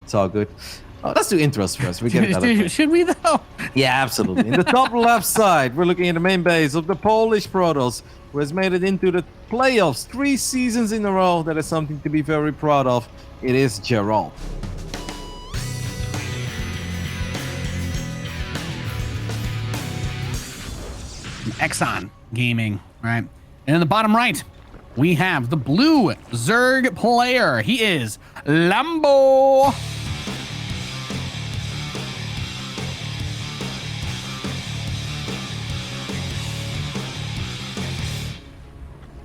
It's all good. Oh, let's do intros first. We get that. Should we though? Yeah, absolutely. In the top left side, we're looking at the main base of the Polish Protoss, who has made it into the playoffs 3 seasons in a row. That is something to be very proud of. It is Gerald. Exxon Gaming, right? And in the bottom right, we have the blue Zerg player. He is Lambo.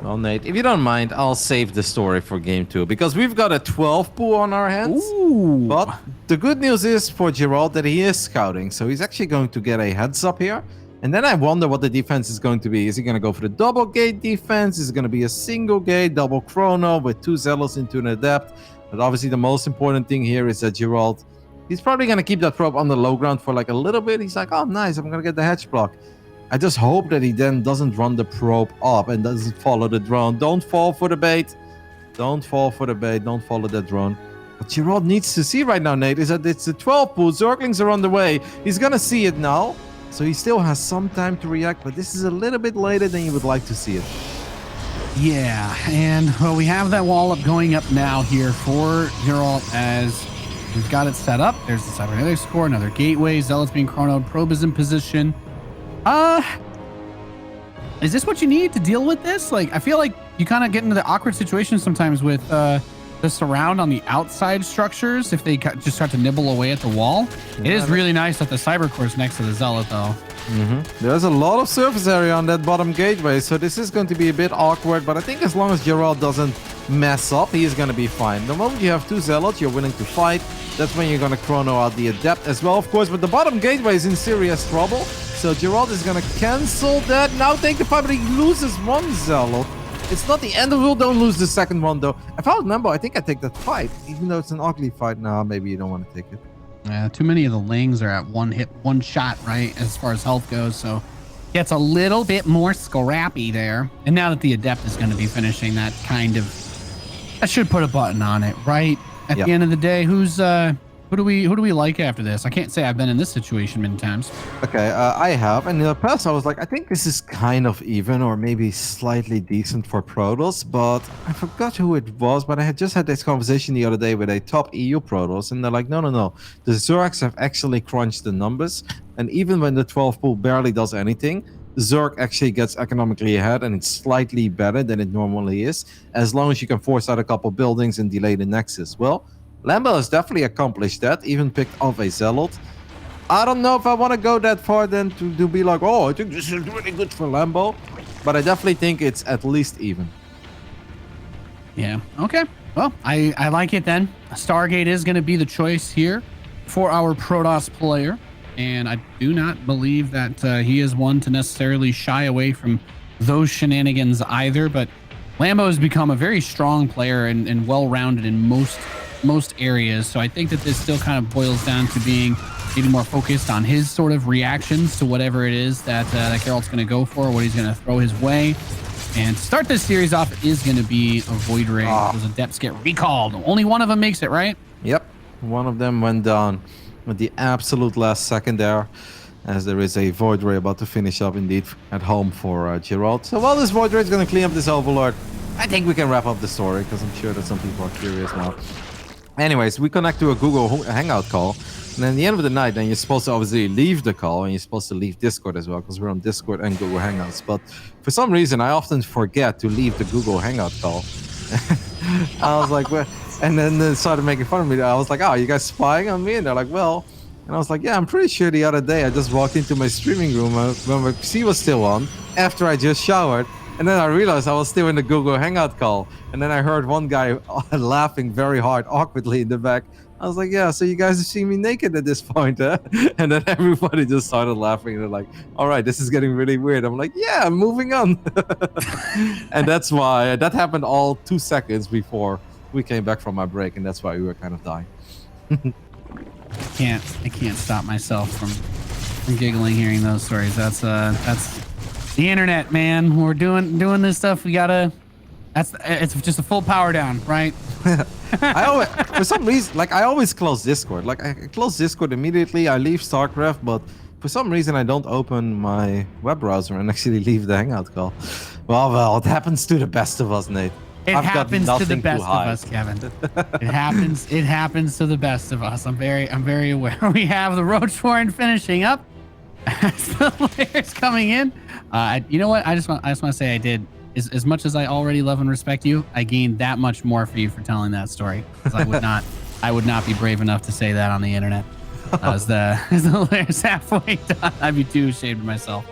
Well, Nate, if you don't mind, I'll save the story for game 2 because we've got a 12 pool on our hands. Ooh. But the good news is for Gerald that he is scouting, so he's actually going to get a heads up here. And then I wonder what the defense is going to be. Is he going to go for the double gate defense? Is it going to be a single gate, double chrono with 2 zealots into an adept? But obviously the most important thing here is that Gerald, he's probably going to keep that probe on the low ground for like a little bit. He's like, oh, nice, I'm going to get the hedge block. I just hope that he then doesn't run the probe up and doesn't follow the drone. Don't fall for the bait. Don't fall for the bait. Don't follow that drone. What Gerald needs to see right now, Nate, is that it's the 12 pool. Zerglings are on the way. He's going to see it now. So he still has some time to react, but this is a little bit later than you would like to see it. Yeah, and well, we have that wall up going up now here for Gerald as we've got it set up. There's the cybernetics core, another gateway, zealots being chronoed, probe is in position. Is this what you need to deal with this? Like, I feel like you kind of get into the awkward situation sometimes with the surround on the outside structures if they just start to nibble away at the wall. Yeah, it is really nice that the cyber core is next to the zealot though. There's a lot of surface area on that bottom gateway, so this is going to be a bit awkward, but I think as long as Gerald doesn't mess up, he's going to be fine. The moment you have 2 zealots, you're willing to fight. That's when you're going to chrono out the adept as well, of course, but the bottom gateway is in serious trouble, so Gerald is going to cancel that. Now take the fight, but he loses 1 zealot. It's not the end of the world. Don't lose the second one, though. If I remember, I think I take that fight, even though it's an ugly fight. Now, maybe you don't want to take it. Yeah, too many of the lings are at 1 hit, 1 shot, right, as far as health goes, so gets a little bit more scrappy there. And now that the adept is going to be finishing, that kind of, that should put a button on it, right? At the end of the day, who do we like after this? I can't say I've been in this situation many times. Okay, I have, and in the past I was like, I think this is kind of even or maybe slightly decent for Protoss, but I forgot who it was, but I had just had this conversation the other day with a top EU Protoss, and they're like, no, the Zergs have actually crunched the numbers, and even when the 12 pool barely does anything, Zerg actually gets economically ahead, and it's slightly better than it normally is, as long as you can force out a couple buildings and delay the Nexus. Well, Lambo has definitely accomplished that, even picked off a zealot. I don't know if I want to go that far then to be like, oh, I think this is really good for Lambo, but I definitely think it's at least even. Yeah, okay. Well, I like it then. Stargate is going to be the choice here for our Protoss player, and I do not believe that he is one to necessarily shy away from those shenanigans either, but Lambo has become a very strong player and well-rounded in most areas, so I think that this still kind of boils down to being maybe more focused on his sort of reactions to whatever it is that Gerald's going to go for, what he's going to throw his way. And to start this series off is going to be a Void Ray. Those adepts get recalled. Only one of them makes it, right? Yep, one of them went down with the absolute last second there, as there is a Void Ray about to finish up indeed at home for Gerald. So while this Void Ray is going to clean up this Overlord, I think we can wrap up the story because I'm sure that some people are curious now. Anyways, we connect to a Google Hangout call, and then at the end of the night, then you're supposed to obviously leave the call, and you're supposed to leave Discord as well, because we're on Discord and Google Hangouts. But for some reason, I often forget to leave the Google Hangout call. I was like, well, and then they started making fun of me. I was like, oh, you guys spying on me? And they're like, well, and I was like, yeah, I'm pretty sure the other day I just walked into my streaming room when my PC was still on after I just showered. And then I realized I was still in the Google Hangout call. And then I heard one guy laughing very hard, awkwardly in the back. I was like, yeah, so you guys have seen me naked at this point, huh? And then everybody just started laughing. They're like, all right, this is getting really weird. I'm like, yeah, I'm moving on. And that's why that happened all 2 seconds before we came back from our break. And that's why we were kind of dying. I can't stop myself from giggling hearing those stories. That's the internet, man. We're doing this stuff. We gotta. It's just a full power down, right? I always, for some reason, like I always close Discord. Like I close Discord immediately. I leave StarCraft, but for some reason I don't open my web browser and actually leave the Hangout call. Well, it happens to the best of us, Nate. It I've got happens to the nothing best of hide. us, Kevin. It happens to the best of us. I'm very aware. We have the Roach Warren finishing up. As the players coming in. You know what? I just want to say I did. As much as I already love and respect you, I gained that much more for you for telling that story. 'Cause I would not be brave enough to say that on the internet. As the players halfway done, I'd be too ashamed of myself.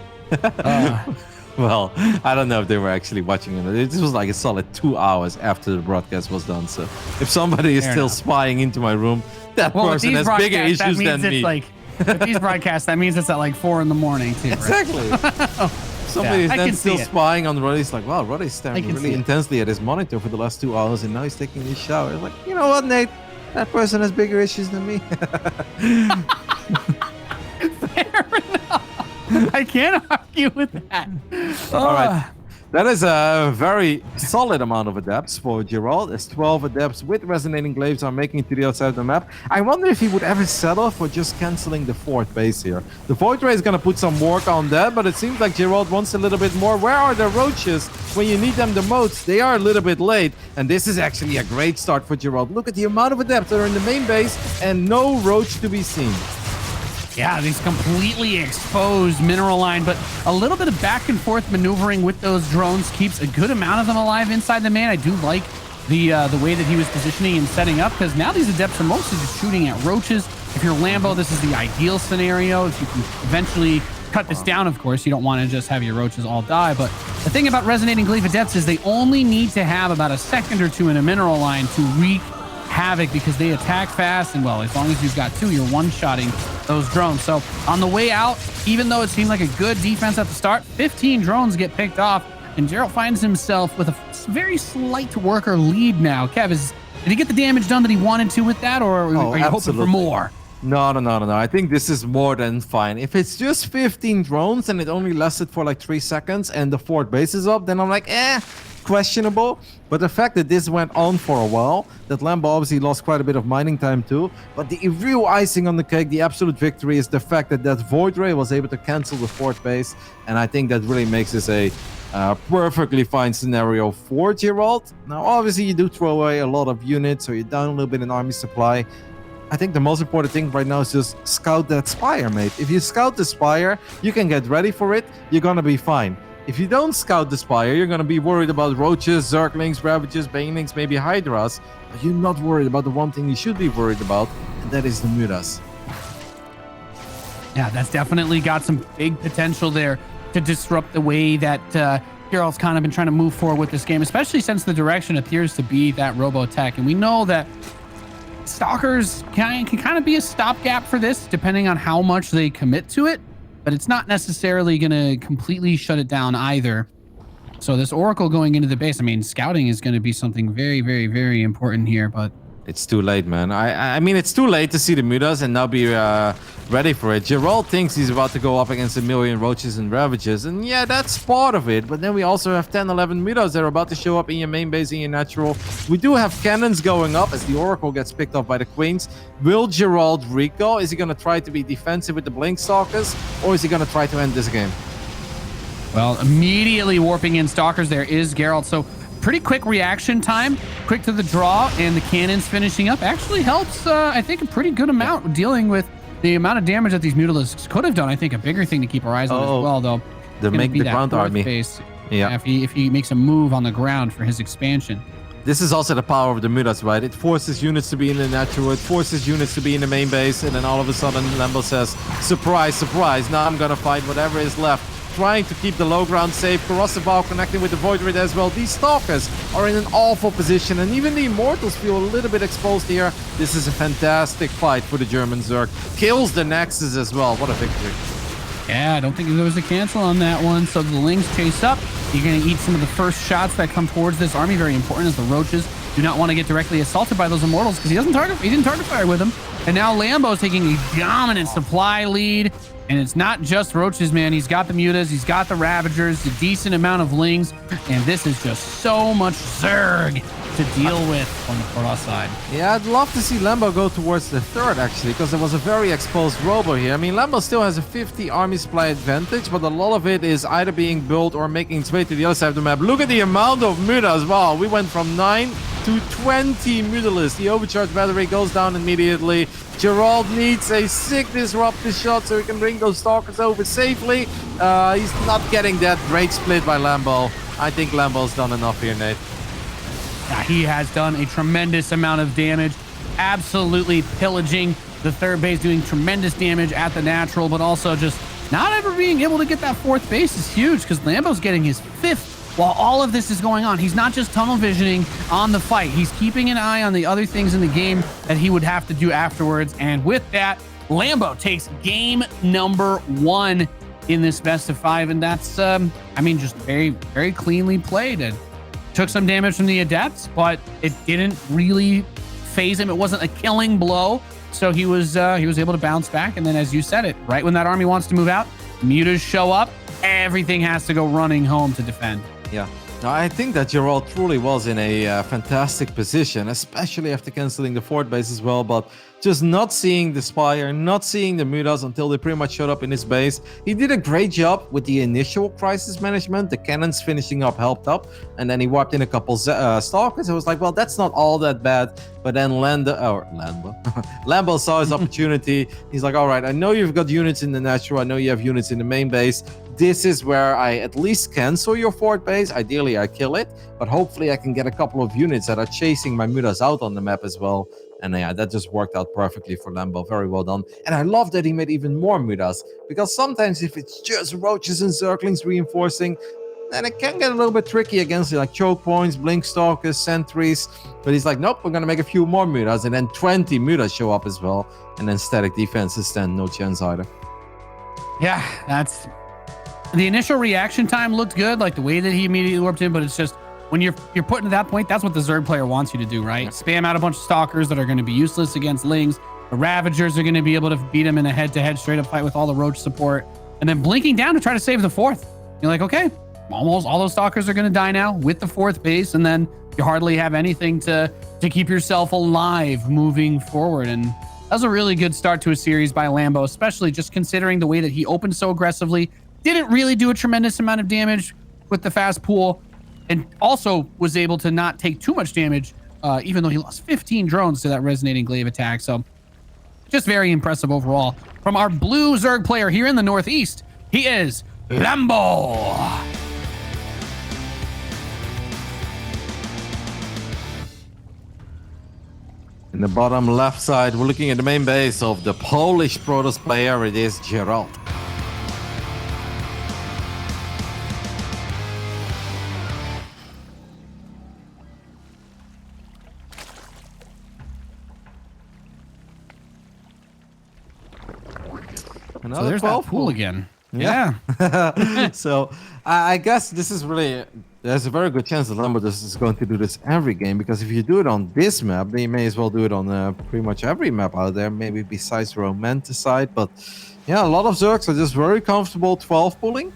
Well, I don't know if they were actually watching it. This was like a solid 2 hours after the broadcast was done. So if somebody is still spying into my room, that person has bigger issues than me. Like, with these broadcasts, that means it's at like 4 in the morning too. Right? Exactly. Somebody is then still spying on Roddy. He's like, wow, Roddy's staring really intensely at his monitor for the last 2 hours, and now he's taking his shower. Like, you know what, Nate? That person has bigger issues than me. Fair enough. I can't argue with that. All right. That is a very solid amount of adepts for Gerald, as 12 adepts with resonating glaives are making it to the outside of the map. I wonder if he would ever settle for just canceling the 4th base here. The Void Ray is going to put some work on that, but it seems like Gerald wants a little bit more. Where are the roaches when you need them the most? They are a little bit late, and this is actually a great start for Gerald. Look at the amount of adepts that are in the main base and no roach to be seen. Yeah, these completely exposed mineral line, but a little bit of back and forth maneuvering with those drones keeps a good amount of them alive inside the main. I do like the way that he was positioning and setting up, because now these adepts are mostly just shooting at roaches. If you're Lambo, this is the ideal scenario. If you can eventually cut this down, of course, you don't want to just have your roaches all die. But the thing about resonating glaive adepts is they only need to have about a second or two in a mineral line to wreak havoc, because they attack fast, and well, as long as you've got 2, you're one-shotting those drones. So on the way out, even though it seemed like a good defense at the start, 15 drones get picked off, and Gerald finds himself with a very slight worker lead now. Kev, did he get the damage done that he wanted to with that, or are you hoping for more? No. I think this is more than fine. If it's just 15 drones and it only lasted for like 3 seconds and the 4th base is up, then I'm like, questionable. But the fact that this went on for a while, that Lambo obviously lost quite a bit of mining time too, but the real icing on the cake, the absolute victory, is the fact that Void Ray was able to cancel the 4th base, and I think that really makes this a perfectly fine scenario for Gerald. Now obviously you do throw away a lot of units, so you're down a little bit in army supply. I think the most important thing right now is just scout that spire, mate. If you scout the spire, you can get ready for it, you're gonna be fine. If you don't scout the spire, you're going to be worried about roaches, zerglings, ravages, banelings, maybe hydras. But you're not worried about the one thing you should be worried about, and that is the mutas. Yeah, that's definitely got some big potential there to disrupt the way that Gerald's kind of been trying to move forward with this game, especially since the direction appears to be that robotech. And we know that stalkers can kind of be a stopgap for this, depending on how much they commit to it. But it's not necessarily going to completely shut it down either. So this Oracle going into the base, I mean, scouting is going to be something very, very, very important here, but it's too late, man. I mean, it's too late to see the mutas and now be ready for it. Gerald thinks he's about to go up against 1 million roaches and ravages, and yeah, that's part of it. But then we also have 10, 11 mutas that are about to show up in your main base, in your natural. We do have cannons going up as the Oracle gets picked off by the Queens. Will Gerald recall? Is he going to try to be defensive with the Blink Stalkers, or is he going to try to end this game? Well, immediately warping in Stalkers there is Gerald. So pretty quick reaction time, quick to the draw, and the cannons finishing up actually helps, I think, a pretty good amount dealing with the amount of damage that these Mutalisks could have done. I think a bigger thing to keep our eyes on as well, though. They make the ground army. Base, if he makes a move on the ground for his expansion. This is also the power of the mutas, right? It forces units to be in the natural, it forces units to be in the main base, and then all of a sudden Lambo says, surprise, surprise, now I'm gonna fight whatever is left. Trying to keep the low ground safe. Corrosive Ball connecting with the Void Rid as well. These Stalkers are in an awful position, and even the Immortals feel a little bit exposed here. This is a fantastic fight for the German Zerg. Kills the Nexus as well. What a victory. Yeah, I don't think there was a cancel on that one. So the Lings chase up. You're going to eat some of the first shots that come towards this army. Very important, as the Roaches do not want to get directly assaulted by those Immortals, because he didn't target fire with them. And now Lambo's taking a dominant supply lead. And it's not just roaches, man. He's got the mutas, he's got the ravagers, a decent amount of lings, and this is just so much Zerg to deal with on the Protoss side. Yeah, I'd love to see Lambo go towards the third, actually, because there was a very exposed robo here. I mean, Lambo still has a 50 army supply advantage, but a lot of it is either being built or making its way to the other side of the map. Look at the amount of Muda as well. We went from 9 to 20 Mutalists. The overcharged battery goes down immediately. Gerald needs a sick disruptive shot so he can bring those Stalkers over safely. He's not getting that great split by Lambo. I think Lambo's done enough here, Nate. Yeah, he has done a tremendous amount of damage, absolutely pillaging the third base, doing tremendous damage at the natural, but also just not ever being able to get that fourth base is huge because Lambo's getting his fifth while all of this is going on. He's not just tunnel visioning on the fight. He's keeping an eye on the other things in the game that he would have to do afterwards. And with that, Lambo takes game number 1 in this best of 5. And that's, I mean, just very, very cleanly played. And took some damage from the Adepts, but it didn't really phase him. It wasn't a killing blow. So he was able to bounce back. And then, as you said it, right when that army wants to move out, mutas show up. Everything has to go running home to defend. Yeah, I think that Gerald truly was in a fantastic position, especially after canceling the fourth base as well, but just not seeing the Spire, not seeing the Mutas until they pretty much showed up in his base. He did a great job with the initial crisis management. The cannons finishing up helped up, and then he wiped in a couple Stalkers. I was like, well, that's not all that bad. But then Lambo saw his opportunity. He's like, all right, I know you've got units in the natural. I know you have units in the main base. This is where I at least cancel your fourth base. Ideally, I kill it, but hopefully I can get a couple of units that are chasing my Mutas out on the map as well. And yeah, that just worked out perfectly for Lambo. Very well done. And I love that he made even more Mutas, because sometimes if it's just roaches and zerglings reinforcing, then it can get a little bit tricky against like choke points, blink stalkers, sentries. But he's like, nope, we're going to make a few more Mutas. And then 20 Mutas show up as well. And then static defenses stand no chance either. Yeah, that's... The initial reaction time looked good, like the way that he immediately warped in, but it's just when you're put to that point, that's what the Zerg player wants you to do, right? Spam out a bunch of Stalkers that are going to be useless against Lings. The Ravagers are going to be able to beat him in a head-to-head straight-up fight with all the Roach support. And then blinking down to try to save the fourth. You're like, okay, almost all those Stalkers are going to die now with the fourth base, and then you hardly have anything to keep yourself alive moving forward. And that was a really good start to a series by Lambo, especially just considering the way that he opened so aggressively. Didn't really do a tremendous amount of damage with the fast pool, and also was able to not take too much damage, even though he lost 15 drones to that resonating glaive attack. So just very impressive overall. From our blue Zerg player here in the Northeast, he is Lambo. In the bottom left side, we're looking at the main base of the Polish Protoss player. It is Gerald. So there's that pool again. Yeah. So I guess this is really, there's a very good chance that Lambo is going to do this every game, because if you do it on this map, then you may as well do it on pretty much every map out there, maybe besides Romanticide. But yeah, a lot of Zergs are just very comfortable 12 pulling.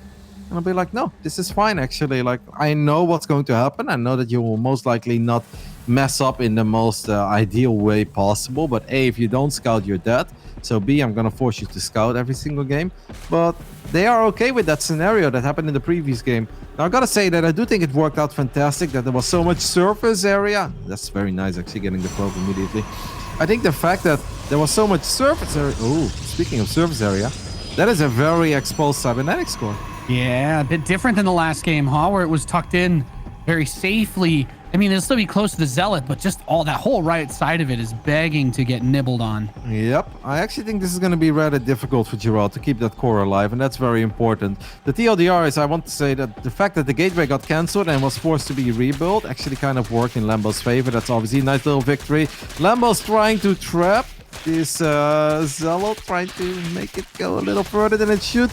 And I'll be like, no, this is fine actually. Like, I know what's going to happen. I know that you will most likely not mess up in the most ideal way possible. But A, if you don't scout, you're dead. So B, I'm going to force you to scout every single game. But they are okay with that scenario that happened in the previous game. Now, I got to say that I do think it worked out fantastic, that there was so much surface area. That's very nice, actually, getting the probe immediately. I think the fact that there was so much surface area... Oh, speaking of surface area, that is a very exposed cybernetic score. Yeah, a bit different than the last game, huh? Where it was tucked in very safely. I mean, it'll still be close to the Zealot, but just all that whole right side of it is begging to get nibbled on. Yep, I actually think this is going to be rather difficult for Gerald to keep that core alive, and that's very important. The TLDR is, I want to say that the fact that the gateway got cancelled and was forced to be rebuilt actually kind of worked in Lambo's favor. That's obviously a nice little victory. Lambo's trying to trap this Zealot, trying to make it go a little further than it should.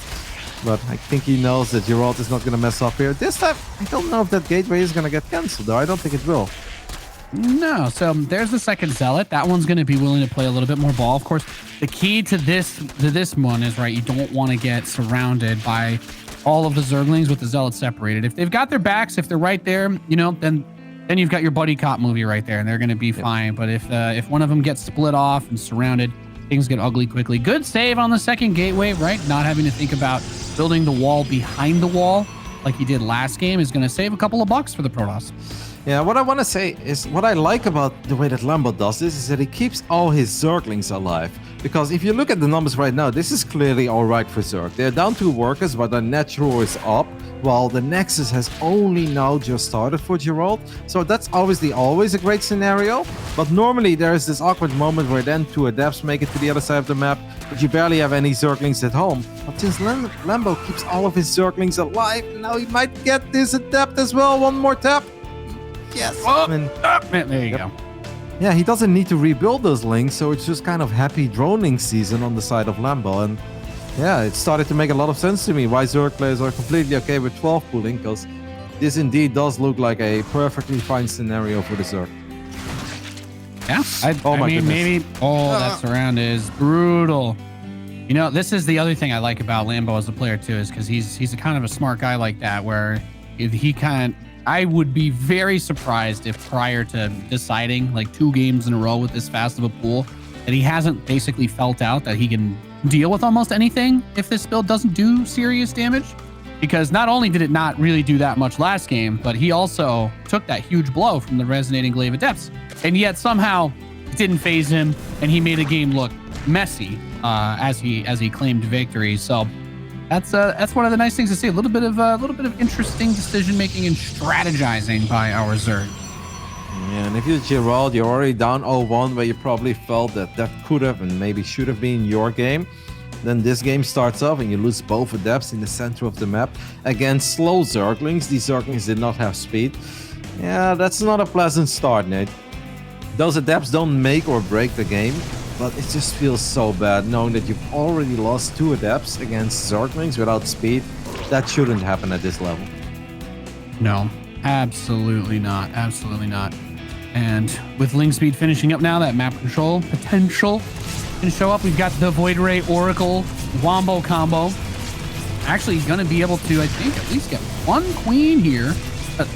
But I think he knows that Gerald is not going to mess up here. This time, I don't know if that gateway is going to get cancelled, though. I don't think it will. No, so there's the second Zealot. That one's going to be willing to play a little bit more ball. Of course, the key to this one is, right, you don't want to get surrounded by all of the Zerglings with the Zealot separated. If they've got their backs, if they're right there, you know, then then you've got your buddy cop movie right there, and they're going to be fine. But if one of them gets split off and surrounded, things get ugly quickly. Good save on the second gateway, right? Not having to think about building the wall behind the wall like he did last game is going to save a couple of bucks for the Protoss. Yeah, what I want to say is what I like about the way that Lambo does this is that he keeps all his Zerglings alive. Because if you look at the numbers right now, this is clearly all right for Zerg. They're down 2 workers, but the natural is up, while the Nexus has only now just started for Gerald. So that's obviously always a great scenario. But normally there is this awkward moment where then 2 adepts make it to the other side of the map, but you barely have any Zerglings at home. But since Lambo keeps all of his Zerglings alive, now he might get this adept as well. One more tap. Yes. Oh, there you go. Yeah, he doesn't need to rebuild those links, so it's just kind of happy droning season on the side of Lambo. And yeah, it started to make a lot of sense to me why Zerg players are completely okay with 12 pooling, because this indeed does look like a perfectly fine scenario for the Zerg. Yeah, I mean, maybe. Oh, that surround is brutal. You know, this is the other thing I like about Lambo as a player too, is because he's a kind of a smart guy like that, where if he I would be very surprised if prior to deciding like 2 games in a row with this fast of a pool, that he hasn't basically felt out that he can deal with almost anything if this build doesn't do serious damage. Because not only did it not really do that much last game, but he also took that huge blow from the Resonating Glaive Adepts. And yet somehow it didn't phase him, and he made a game look messy as he claimed victory. So that's one of the nice things to see. A little bit of interesting decision making and strategizing by our Zerg. Yeah, and if you're Gerald, you're already down 0-1, where you probably felt that could have and maybe should have been your game. Then this game starts off and you lose both adepts in the center of the map against slow Zerglings. These Zerglings did not have speed. Yeah, that's not a pleasant start, Nate. Those adepts don't make or break the game, but it just feels so bad knowing that you've already lost 2 adepts against Zerglings without speed. That shouldn't happen at this level. No, absolutely not. Absolutely not. And with Ling Speed finishing up now, that map control potential can show up. We've got the Void Ray Oracle Wombo combo. Actually going to be able to, I think, at least get 1 queen here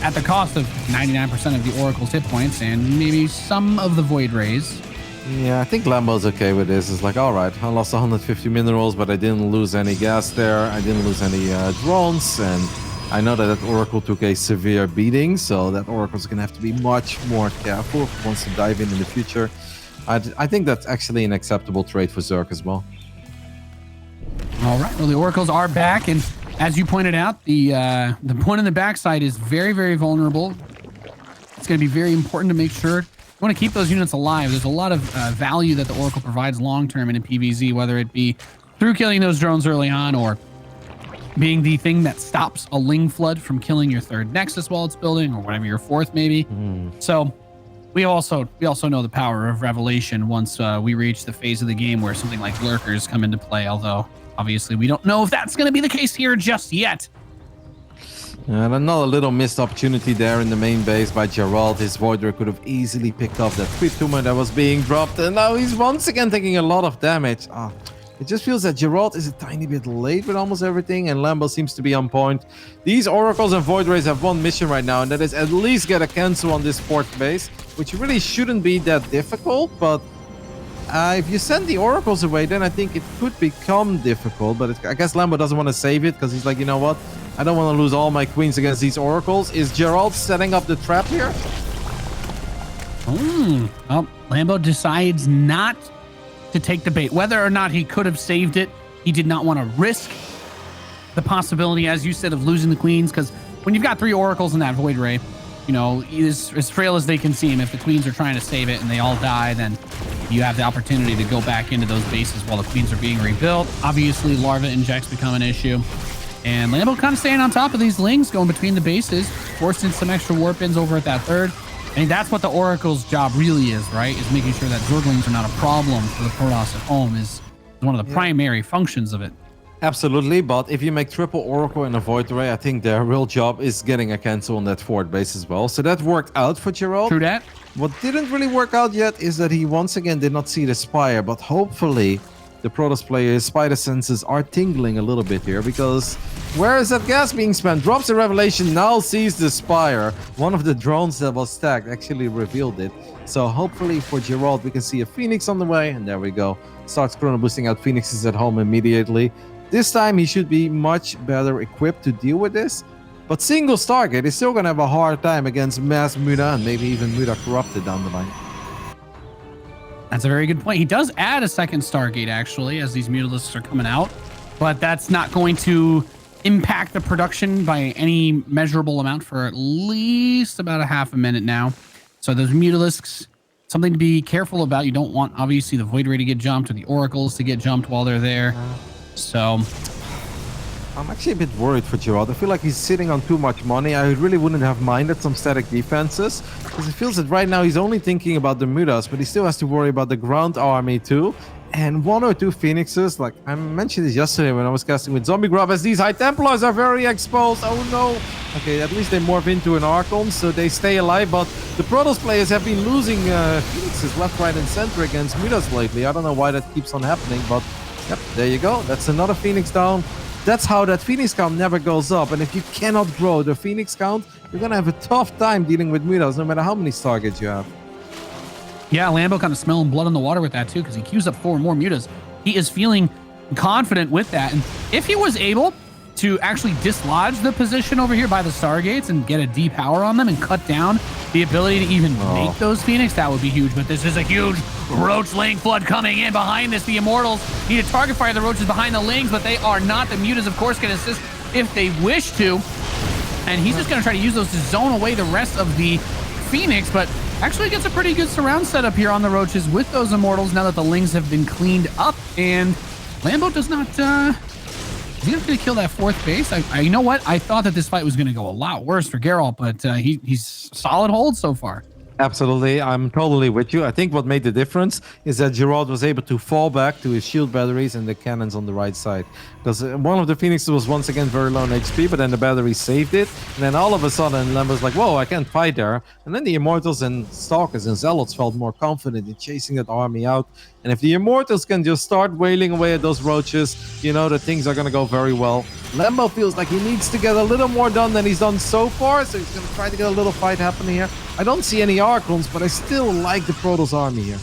at the cost of 99% of the Oracle's hit points and maybe some of the Void Rays. Yeah, I think Lambo's okay with this. It's like, all right, I lost 150 minerals, but I didn't lose any gas there. I didn't lose any drones, and I know that Oracle took a severe beating, so that Oracle's going to have to be much more careful if it wants to dive in the future. I think that's actually an acceptable trade for Zerg as well. All right, well, the Oracles are back, and as you pointed out, the point on the backside is very, very vulnerable. It's going to be very important to make sure you want to keep those units alive. There's a lot of value that the Oracle provides long-term in a PvZ, whether it be through killing those drones early on or being the thing that stops a Ling Flood from killing your 3rd Nexus while it's building, or whatever your 4th maybe. So we also know the power of Revelation once we reach the phase of the game where something like Lurkers come into play, although obviously we don't know if that's going to be the case here just yet. And another little missed opportunity there in the main base by Gerald. His Voider could have easily picked up that Creep Tumor that was being dropped, and now he's once again taking a lot of damage. It just feels that Gerald is a tiny bit late with almost everything, and Lambo seems to be on point. These Oracles and Void Rays have one mission right now, and that is at least get a cancel on this 4th base, which really shouldn't be that difficult, but if you send the Oracles away, then I think it could become difficult. But I guess Lambo doesn't want to save it, because he's like, you know what? I don't want to lose all my queens against these Oracles. Is Gerald setting up the trap here? Well, Lambo decides not to take the bait. Whether or not he could have saved it, he did not want to risk the possibility, as you said, of losing the queens, because when you've got 3 Oracles in that Void Ray, you know, as frail as they can seem, if the queens are trying to save it and they all die, then you have the opportunity to go back into those bases while the queens are being rebuilt. Obviously, larva injects become an issue. And Lambo kind of staying on top of these Lings, going between the bases, forcing some extra warp ins over at that 3rd. I think that's what the Oracle's job really is, right? Is making sure that Zerglings are not a problem for the Protoss at home is one of the primary functions of it. Absolutely, but if you make triple Oracle and a Void Ray, I think their real job is getting a cancel on that 4th base as well. So that worked out for Gerald. True that. What didn't really work out yet is that he once again did not see the Spire, but hopefully the Protoss player's spider senses are tingling a little bit here, because where is that gas being spent? Drops a revelation, now sees the Spire. One of the drones that was stacked actually revealed it. So hopefully for Gerald, we can see a Phoenix on the way, and there we go. Starts chrono boosting out Phoenixes at home immediately. This time he should be much better equipped to deal with this. But single Stargate is still going to have a hard time against mass Muda and maybe even Muda Corrupted down the line. That's a very good point. He does add a second Stargate, actually, as these Mutalisks are coming out. But that's not going to impact the production by any measurable amount for at least about a half a minute now. So those Mutalisks, something to be careful about. You don't want, obviously, the Void Ray to get jumped or the Oracles to get jumped while they're there. So I'm actually a bit worried for Gerald. I feel like he's sitting on too much money. I really wouldn't have minded some static defenses, because it feels that right now he's only thinking about the Mudas, but he still has to worry about the ground army too. And 1 or 2 Phoenixes, like I mentioned this yesterday when I was casting with Zombie Grub, as these High Templars are very exposed. Oh no. Okay, at least they morph into an Archon, so they stay alive, but the Protoss players have been losing Phoenixes left, right, and center against Mudas lately. I don't know why that keeps on happening, but yep, there you go. That's another Phoenix down. That's how that Phoenix count never goes up. And if you cannot grow the Phoenix count, you're going to have a tough time dealing with Mudas, no matter how many Stargates you have. yeah, Lambo kind of smelling blood in the water with that too, because he queues up 4 more Mutas. He is feeling confident with that. And if he was able to actually dislodge the position over here by the Stargates and get a depower on them and cut down the ability to even make those Phoenix, that would be huge. But this is a huge Roach Ling flood coming in behind this. The Immortals need to target fire the Roaches behind the Lings, but they are not. The Mutas, of course, can assist if they wish to. And he's just going to try to use those to zone away the rest of the Phoenix, but actually gets a pretty good surround setup here on the Roaches with those Immortals now that the Lings have been cleaned up. And Lambo does not... is he going to kill that 4th base? You know what? I thought that this fight was going to go a lot worse for Gerald, but he's solid hold so far. Absolutely, I'm totally with you. I think what made the difference is that Gerald was able to fall back to his shield batteries and the cannons on the right side. Because one of the Phoenixes was once again very low on HP, but then the battery saved it. And then all of a sudden, Lambo's like, whoa, I can't fight there. And then the Immortals and Stalkers and Zealots felt more confident in chasing that army out. And if the Immortals can just start wailing away at those Roaches, you know that things are going to go very well. Lambo feels like he needs to get a little more done than he's done so far, so he's going to try to get a little fight happening here. I don't see any Archons, but I still like the Protoss army here.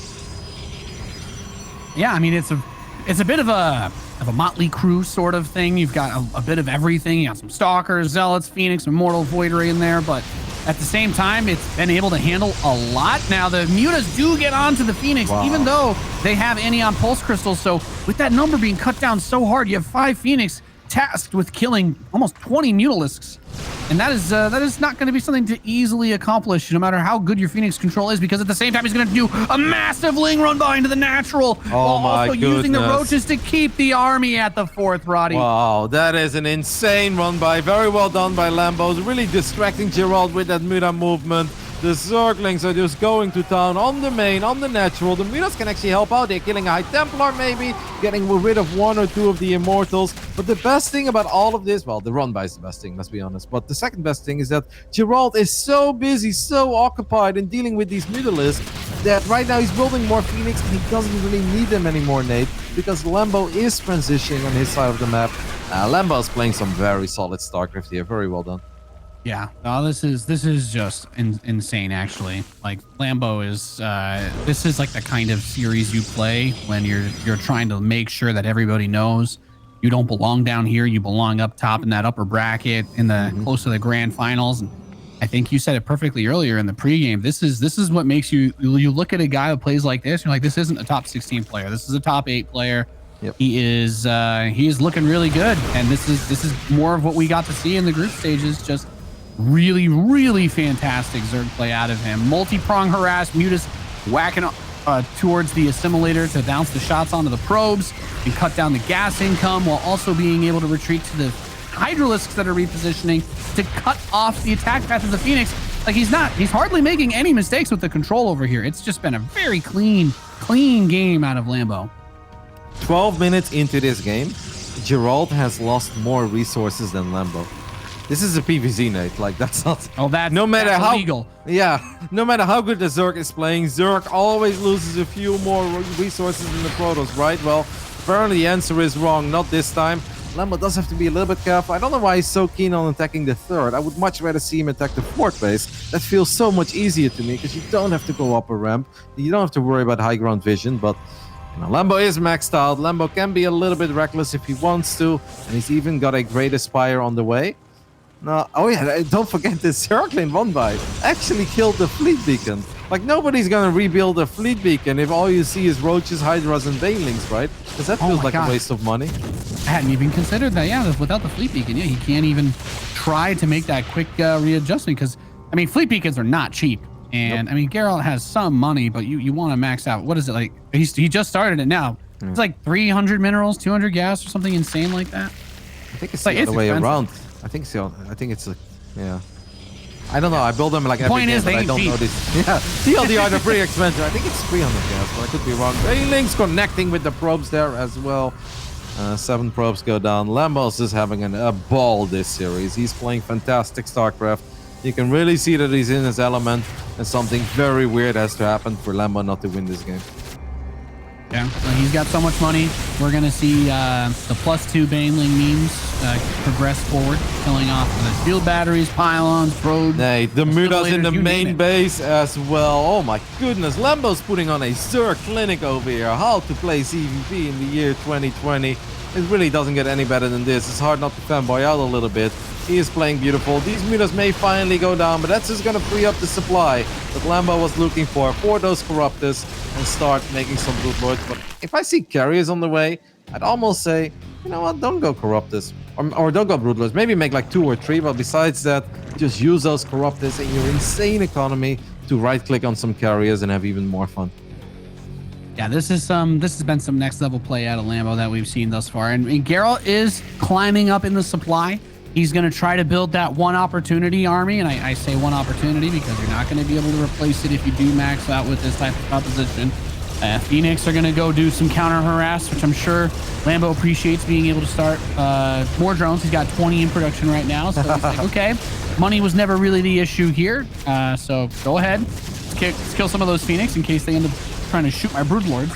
Yeah, I mean, it's a bit of a motley crew sort of thing. You've got a bit of everything. You got some Stalkers, Zealots, Phoenix, Immortal, Void Ray in there, but at the same time, it's been able to handle a lot. Now, the Mutas do get onto the Phoenix, even though they have Anion Pulse Crystals. So with that number being cut down so hard, you have 5 Phoenix tasked with killing almost 20 Mutalisks. And that is not going to be something to easily accomplish, no matter how good your Phoenix control is, because at the same time, he's going to do a massive Ling run by into the natural, while also using the Roaches to keep the army at the 4th, Roddy. Wow, that is an insane run by. Very well done by Lambo. Really distracting Gerald with that Muda movement. The Zerglings are just going to town on the main, on the natural. The Mutas can actually help out. They're killing a High Templar maybe, getting rid of 1 or 2 of the Immortals. But the best thing about all of this, well, the run by is the best thing, let's be honest. But the second best thing is that Gerald is so busy, so occupied in dealing with these Mutalisks that right now he's building more Phoenix and he doesn't really need them anymore, Nate, because Lambo is transitioning on his side of the map. Lambo is playing some very solid StarCraft here. Very well done. Yeah, no, this is just insane, actually. Like, Lambo is this is like the kind of series you play when you're trying to make sure that everybody knows you don't belong down here, you belong up top in that upper bracket in the close to the grand finals. And I think you said it perfectly earlier in the pregame. This is what makes you look at a guy who plays like this, you're like, this isn't a top 16 player, this is a top 8 player. Yep. He is looking really good, and this is more of what we got to see in the group stages. Just really, really fantastic Zerg play out of him. Multi-prong harass, Mutas whacking towards the assimilator to bounce the shots onto the probes and cut down the gas income, while also being able to retreat to the Hydralisks that are repositioning to cut off the attack path of the Phoenix. Like, he's hardly making any mistakes with the control over here. It's just been a very clean game out of Lambo. 12 minutes into this game, Gerald has lost more resources than Lambo. This is a PvZ, Nate. Like, that's not... Oh, that's illegal. Yeah, no matter how good the Zerg is playing, Zerg always loses a few more resources than the Protoss, right? Well, apparently the answer is wrong, not this time. Lambo does have to be a little bit careful. I don't know why he's so keen on attacking the third. I would much rather see him attack the fourth base. That feels so much easier to me because you don't have to go up a ramp. You don't have to worry about high ground vision, but you know, Lambo is maxed out. Lambo can be a little bit reckless if he wants to, and he's even got a Great Aspire on the way. No, oh yeah, don't forget this circling one by actually killed the fleet beacon. Like, nobody's gonna rebuild a fleet beacon if all you see is roaches, hydras, and banelings, right? Because that feels like a waste of money. I hadn't even considered that. Yeah, without the fleet beacon, yeah, he can't even try to make that quick readjustment. Because I mean, fleet beacons are not cheap, and I mean, Gerald has some money, but you want to max out. What is it like? He just started it now. It's like 300 minerals, 200 gas, or something insane like that. I think it's the other way around. I think it's yeah. I don't know. I build them like every game, but I don't know this. Yeah, TLDR are pretty expensive. I think it's 300 gas, but I could be wrong. Railings connecting with the probes there as well. 7 probes go down. Lambo's is having a ball this series. He's playing fantastic StarCraft. You can really see that he's in his element, and something very weird has to happen for Lambo not to win this game. Yeah, well, he's got so much money. We're going to see the +2 Baneling memes progress forward, killing off the field batteries, pylons, probes. Hey, the Mudas in the main base as well. Oh my goodness, Lambo's putting on a Zerg clinic over here. How to play CVP in the year 2020. It really doesn't get any better than this. It's hard not to fanboy out a little bit. He is playing beautiful. These Mudas may finally go down, but that's just going to free up the supply that Lambo was looking for those Corruptors and start making some Brood Lords. But if I see carriers on the way, I'd almost say, you know what, don't go Corruptors. Or don't go Brood Lords. Maybe make like 2 or 3, but besides that, just use those Corruptors in your insane economy to right-click on some carriers and have even more fun. Yeah, this has been some next level play out of Lambo that we've seen thus far. And Gerald is climbing up in the supply. He's going to try to build that one opportunity army. And I say one opportunity because you're not going to be able to replace it if you do max out with this type of composition. Phoenix are going to go do some counter harass, which I'm sure Lambo appreciates being able to start more drones. He's got 20 in production right now. So he's like, okay, money was never really the issue here. So go ahead. Let's kill some of those Phoenix in case they end up trying to shoot my Brood Lords.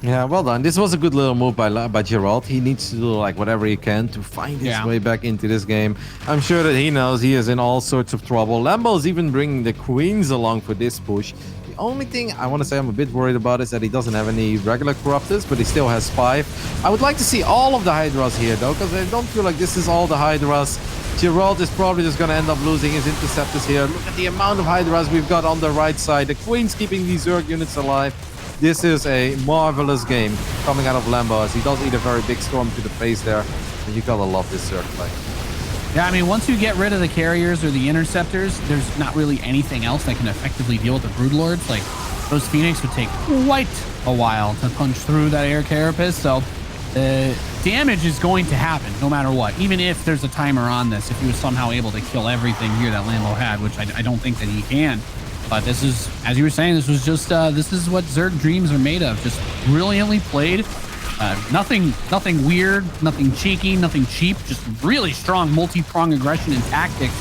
Yeah, well done. This was a good little move by Gerald. He needs to do like whatever he can to find his way back into this game. I'm sure that he knows he is in all sorts of trouble. Lambo's even bringing the Queens along for this push. The only thing I want to say I'm a bit worried about is that he doesn't have any regular Corruptors, but he still has 5. I would like to see all of the Hydras here though, because I don't feel like this is all the Hydras. Gerald is probably just going to end up losing his Interceptors here. Look at the amount of Hydras we've got on the right side. The Queen's keeping these Zerg units alive. This is a marvelous game coming out of Lambo as he does eat a very big storm to the face there. And you gotta love this Zerg play. Yeah, I mean, once you get rid of the carriers or the interceptors, there's not really anything else that can effectively deal with the Brood Lords. Like, those Phoenix would take quite a while to punch through that air carapace. So damage is going to happen no matter what. Even if there's a timer on this, if he was somehow able to kill everything here that Lambo had, which I don't think that he can. But this is, as you were saying, this was just, this is what Zerg dreams are made of. Just brilliantly played. Nothing weird, nothing cheeky, nothing cheap. Just really strong multi-pronged aggression and tactics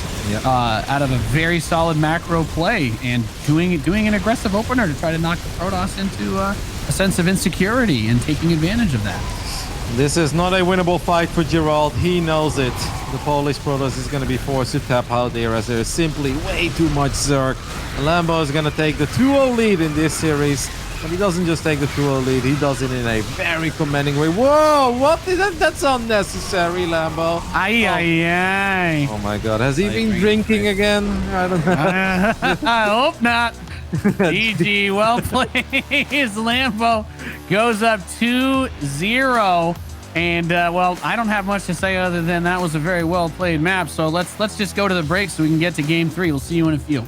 out of a very solid macro play. And doing an aggressive opener to try to knock the Protoss into a sense of insecurity and taking advantage of that. This is not a winnable fight for Gerald. He knows it. The Polish Protoss is going to be forced to tap out there as there is simply way too much Zerg. Lambo is going to take the 2-0 lead in this series. But he doesn't just take the 2-0 lead. He does it in a very commanding way. Whoa! What? That's unnecessary, Lambo. Aye. Oh my god. Has he been drinking again? I don't know. I hope not. GG, well played. Lambo goes up 2-0. And, well, I don't have much to say other than that was a very well played map. So let's just go to the break so we can get to game 3. We'll see you in a few.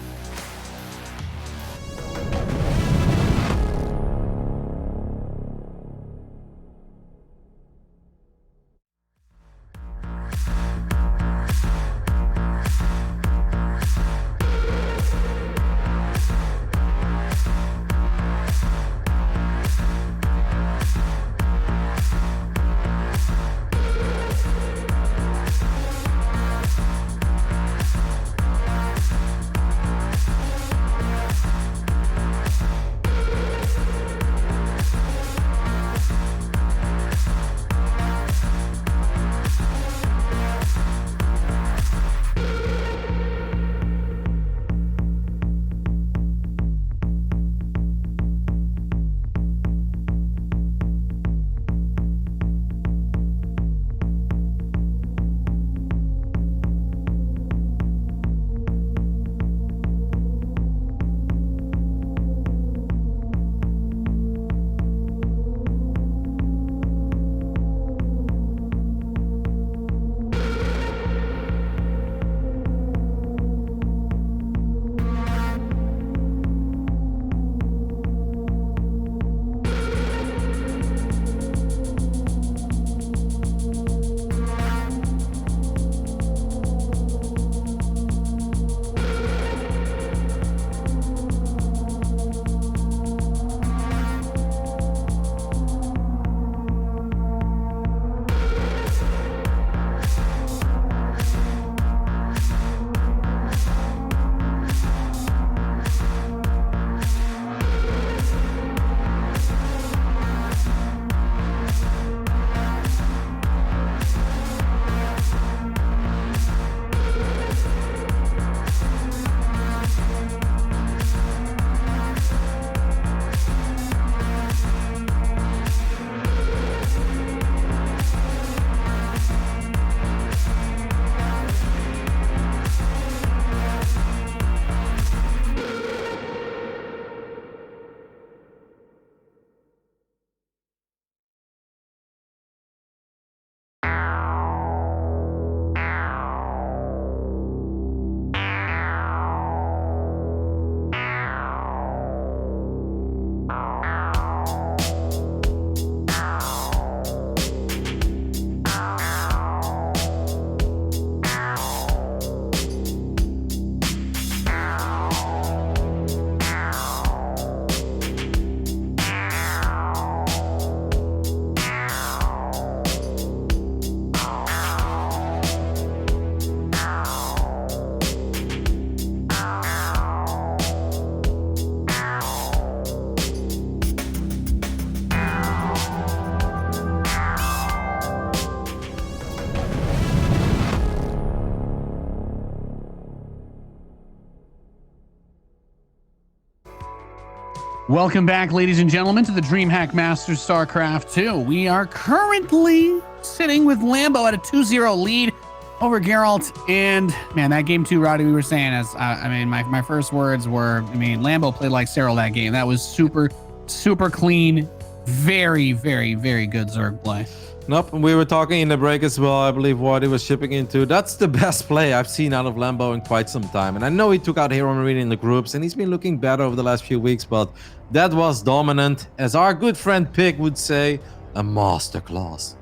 Welcome back, ladies and gentlemen, to the DreamHack Masters StarCraft 2. We are currently sitting with Lambo at a 2-0 lead over Gerald. And man, that game too, Roddy, we were saying, my first words were, Lambo played like Cyril that game. That was super, super clean. Very, very, very good Zerg play. Nope, we were talking in the break as well. I believe what he was shipping into. That's the best play I've seen out of Lambo in quite some time. And I know he took out Hero Marine in the groups, and he's been looking better over the last few weeks, but that was dominant. As our good friend Pig would say, a masterclass.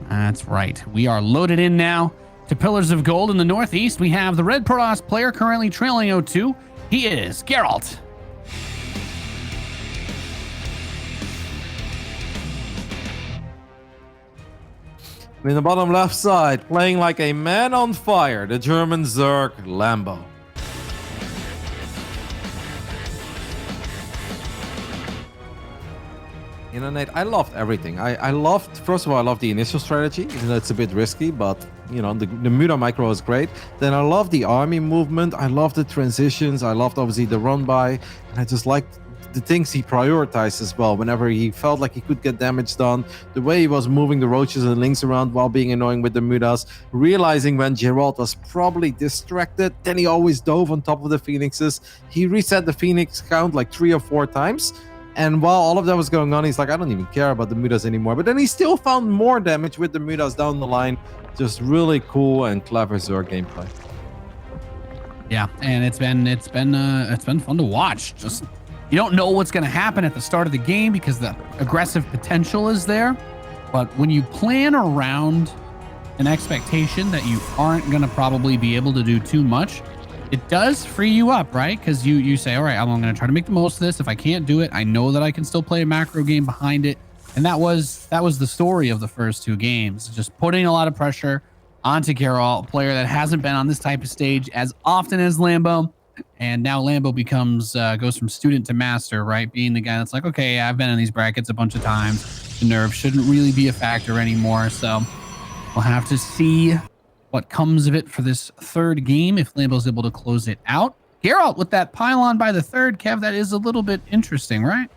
That's right. We are loaded in now to Pillars of Gold in the Northeast. We have the Red Protoss player currently trailing 0-2. He is Gerald. In the bottom left side, playing like a man on fire, the German Zerg Lambo. You know, Nate, I loved everything. First of all, I loved the initial strategy, even though it's a bit risky, but, you know, the Muda micro is great. Then I loved the army movement. I loved the transitions. I loved, obviously, the run by. And I just liked the things he prioritized as well. Whenever he felt like he could get damage done, the way he was moving the roaches and links around while being annoying with the Mudas, realizing when Gerald was probably distracted, then he always dove on top of the Phoenixes. He reset the Phoenix count like 3 or 4 times. And while all of that was going on, he's like, I don't even care about the Mudas anymore. But then he still found more damage with the Mudas down the line. Just really cool and clever Zerg gameplay. Yeah, and it's been fun to watch. Just, you don't know what's going to happen at the start of the game because the aggressive potential is there. But when you plan around an expectation that you aren't going to probably be able to do too much, it does free you up, right? Because you say, all right, I'm going to try to make the most of this. If I can't do it, I know that I can still play a macro game behind it. And that was the story of the first 2 games. Just putting a lot of pressure onto Gerald, a player that hasn't been on this type of stage as often as Lambo. And now Lambo goes from student to master, right? Being the guy that's like, okay, I've been in these brackets a bunch of times. The nerve shouldn't really be a factor anymore. So we'll have to see what comes of it for this 3rd game if Lambo's able to close it out. Geralt with that pylon by the 3rd, Kev, that is a little bit interesting, right?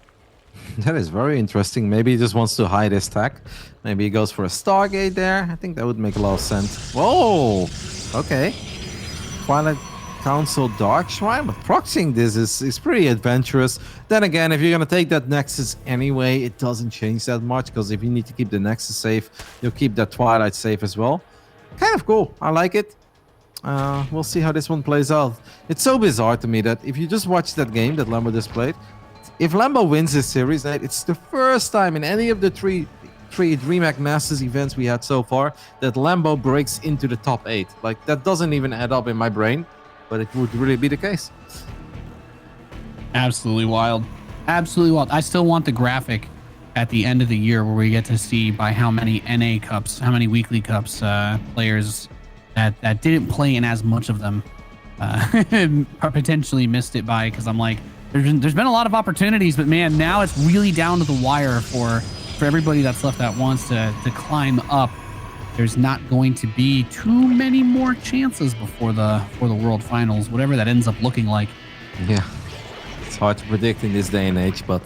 That is very interesting. Maybe he just wants to hide his tech. Maybe he goes for a Stargate there. I think that would make a lot of sense. Whoa! Okay. Twilight Council Dark Shrine, but proxying this is pretty adventurous. Then again, if you're going to take that Nexus anyway, it doesn't change that much, because if you need to keep the Nexus safe, you'll keep that Twilight safe as well. Kind of cool. I like it. We'll see how this one plays out. It's so bizarre to me that if you just watch that game that Lambo just played, if Lambo wins this series, it's the first time in any of the three DreamHack Masters events we had so far that Lambo breaks into the top 8. Like, that doesn't even add up in my brain, but it would really be the case. Absolutely wild. Absolutely wild. I still want the graphic at the end of the year where we get to see by how many NA cups, how many weekly cups players that didn't play in as much of them potentially missed it by, because I'm like, there's been a lot of opportunities, but man, now it's really down to the wire for everybody that's left that wants to climb up. There's not going to be too many more chances before the World Finals, whatever that ends up looking like. Yeah, it's hard to predict in this day and age, but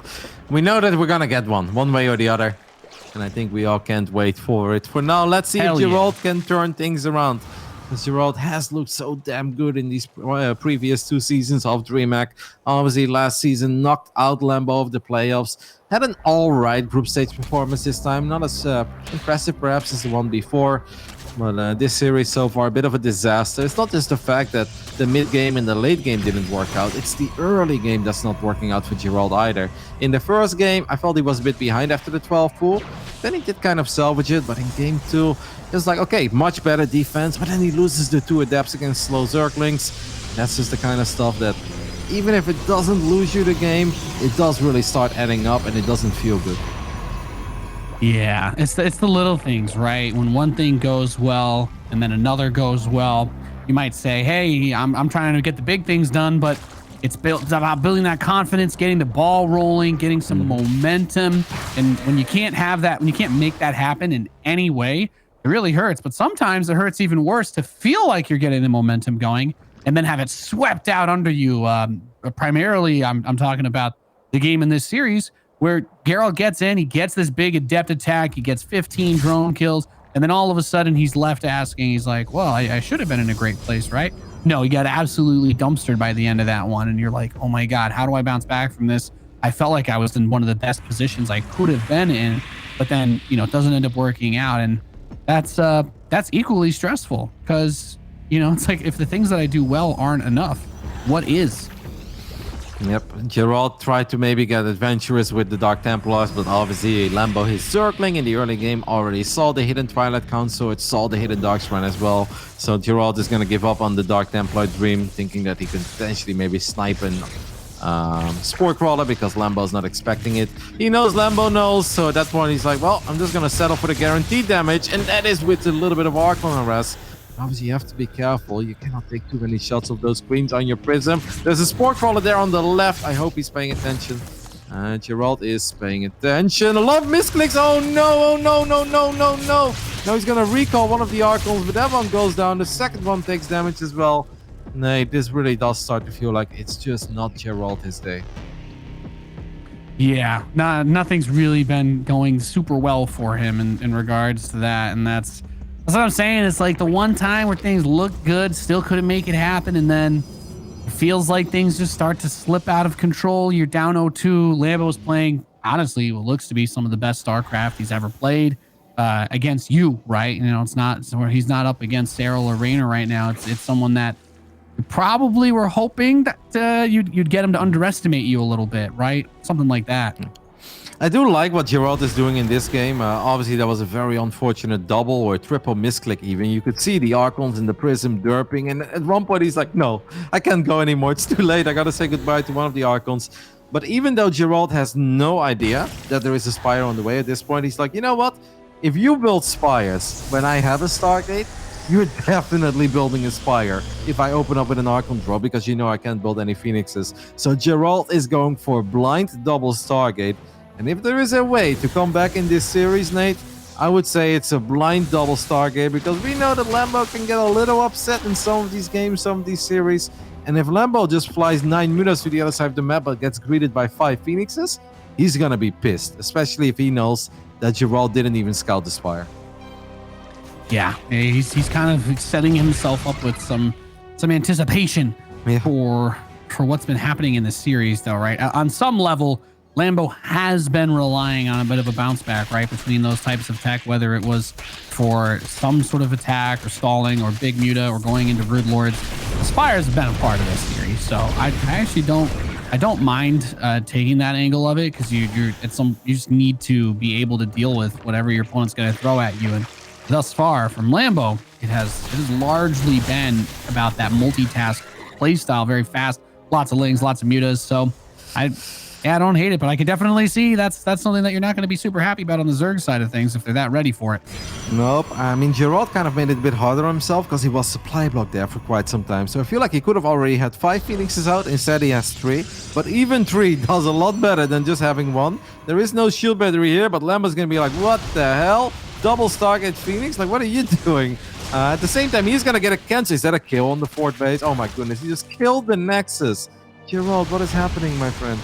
we know that we're gonna get one way or the other, and I think we all can't wait for it. For now, let's see if Gerald can turn things around, because Gerald has looked so damn good in these previous 2 seasons of DreamHack. Obviously, last season knocked out Lambo of the playoffs. Had an all-right group stage performance this time, not as impressive perhaps as the one before. But this series so far, a bit of a disaster. It's not just the fact that the mid-game and the late game didn't work out. It's the early game that's not working out for Gerald either. In the first game, I felt he was a bit behind after the 12 pool. Then he did kind of salvage it, but in game 2, it was like, okay, much better defense, but then he loses the 2 adepts against slow Zerglings. That's just the kind of stuff that, even if it doesn't lose you the game, it does really start adding up, and it doesn't feel good. Yeah, it's the little things, right? When one thing goes well and then another goes well, you might say, hey, I'm trying to get the big things done, but it's about building that confidence, getting the ball rolling, getting some momentum. And when you can't have that, when you can't make that happen in any way, it really hurts. But sometimes it hurts even worse to feel like you're getting the momentum going and then have it swept out under you. Primarily, I'm talking about the game in this series where Gerald gets in, he gets this big adept attack, he gets 15 drone kills, and then all of a sudden he's left asking, he's like, well, I should have been in a great place, right? No, he got absolutely dumpstered by the end of that one, and you're like, oh my God, how do I bounce back from this? I felt like I was in one of the best positions I could have been in, but then, you know, it doesn't end up working out, and that's equally stressful because, you know, it's like if the things that I do well aren't enough, what is? Yep, Gerald tried to maybe get adventurous with the Dark Templars, but obviously Lambo, his circling in the early game, already saw the hidden Twilight Consort, saw the hidden Dark Shrine as well. So Gerald is going to give up on the Dark Templar dream, thinking that he could potentially maybe snipe an Spore Crawler because Lambo's not expecting it. He knows Lambo knows, so at that point he's like, well, I'm just going to settle for the guaranteed damage, and that is with a little bit of arc on arrest. Obviously, you have to be careful. You cannot take too many shots of those queens on your prism. There's a Spore Crawler there on the left. I hope he's paying attention. Gerald is paying attention. A lot of misclicks. Oh no, oh no, no, no, no, no. Now he's going to recall one of the Archons, but that one goes down. The second one takes damage as well. No, this really does start to feel like it's just not Gerald his day. Yeah, nothing's really been going super well for him in regards to that, and that's what I'm saying. It's like the one time where things look good, still couldn't make it happen, and then it feels like things just start to slip out of control. You're down 0-2. Lambo's playing, honestly, what looks to be some of the best StarCraft he's ever played against you, right? You know, it's not where he's not up against Esl or Rainer right now. It's someone that you probably were hoping that you'd get him to underestimate you a little bit, right? Something like that. I do like what Gerald is doing in this game. Obviously, that was a very unfortunate double or triple misclick even. You could see the Archons in the Prism derping, and at one point he's like, no, I can't go anymore. It's too late. I gotta say goodbye to one of the Archons. But even though Gerald has no idea that there is a Spire on the way at this point, he's like, you know what? If you build Spires when I have a Stargate, you're definitely building a Spire if I open up with an Archon draw, because you know I can't build any Phoenixes. So Gerald is going for a blind double Stargate. And if there is a way to come back in this series, Nate, I would say it's a blind double Stargate, because we know that Lambo can get a little upset in some of these games, some of these series. And if Lambo just flies 9 mutas to the other side of the map but gets greeted by 5 Phoenixes, he's gonna be pissed, especially if he knows that Gerald didn't even scout the Spire. Yeah, he's kind of setting himself up with some anticipation for what's been happening in this series, though, right? On some level, Lambo has been relying on a bit of a bounce back, right, between those types of tech, whether it was for some sort of attack or stalling or big muta or going into Brood Lords. The Spires have been a part of this series, so I actually don't mind taking that angle of it, because you just need to be able to deal with whatever your opponent's going to throw at you. And thus far from Lambo, it has largely been about that multitask playstyle, very fast, lots of lings, lots of mutas. So I don't hate it, but I can definitely see that's something that you're not going to be super happy about on the Zerg side of things if they're that ready for it. Nope. I mean, Gerald kind of made it a bit harder on himself because he was supply blocked there for quite some time. So I feel like he could have already had 5 Phoenixes out. Instead, he has 3. But even 3 does a lot better than just having 1. There is no shield battery here, but Lambo's going to be like, what the hell? Double Stargate Phoenix? Like, what are you doing? At the same time, he's going to get a cancel. Is that a kill on the fort base? Oh my goodness, he just killed the Nexus. Gerald, what is happening, my friend?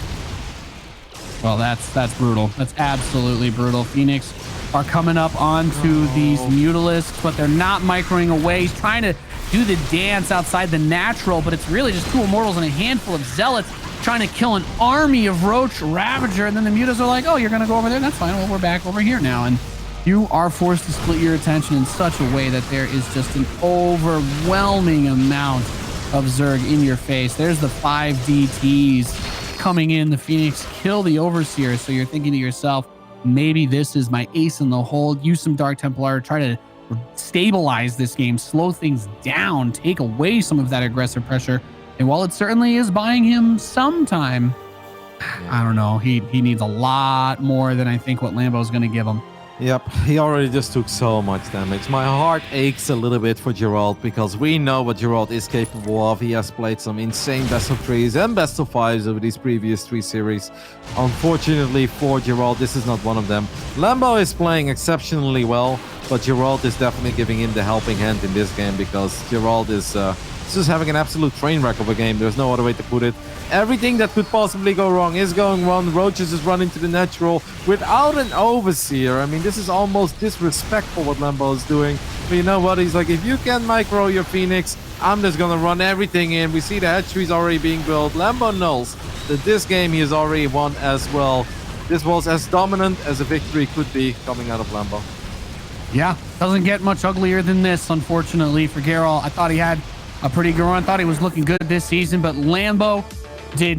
Well, that's brutal. That's absolutely brutal. Phoenix are coming up onto these Mutalisks, but they're not microing away. He's trying to do the dance outside the natural, but it's really just 2 Immortals and a handful of Zealots trying to kill an army of Roach Ravager. And then the Mutas are like, oh, you're going to go over there? That's fine. Well, we're back over here now. And you are forced to split your attention in such a way that there is just an overwhelming amount of Zerg in your face. There's the 5 DTs coming in. The Phoenix kill the Overseer. So you're thinking to yourself, maybe this is my ace in the hole. Use some Dark Templar, try to stabilize this game, slow things down, take away some of that aggressive pressure. And while it certainly is buying him some time, I don't know. He needs a lot more than I think what Lambo's going to give him. Yep, he already just took so much damage. My heart aches a little bit for Gerald, because we know what Gerald is capable of. He has played some insane best of 3s and best of 5s over these previous 3 series. Unfortunately for Gerald, this is not one of them. Lambo is playing exceptionally well, but Gerald is definitely giving him the helping hand in this game, because Gerald is Gerald's just having an absolute train wreck of a game. There's no other way to put it. Everything that could possibly go wrong is going wrong. Roaches is running to the natural without an overseer. I mean, this is almost disrespectful what Lambo is doing. But you know what? He's like, if you can micro your Phoenix, I'm just going to run everything in. We see the hatcheries already being built. Lambo knows that this game he has already won as well. This was as dominant as a victory could be coming out of Lambo. Yeah, doesn't get much uglier than this, unfortunately, for Gerald. I thought he had a pretty good run. I thought he was looking good this season, but Lambo did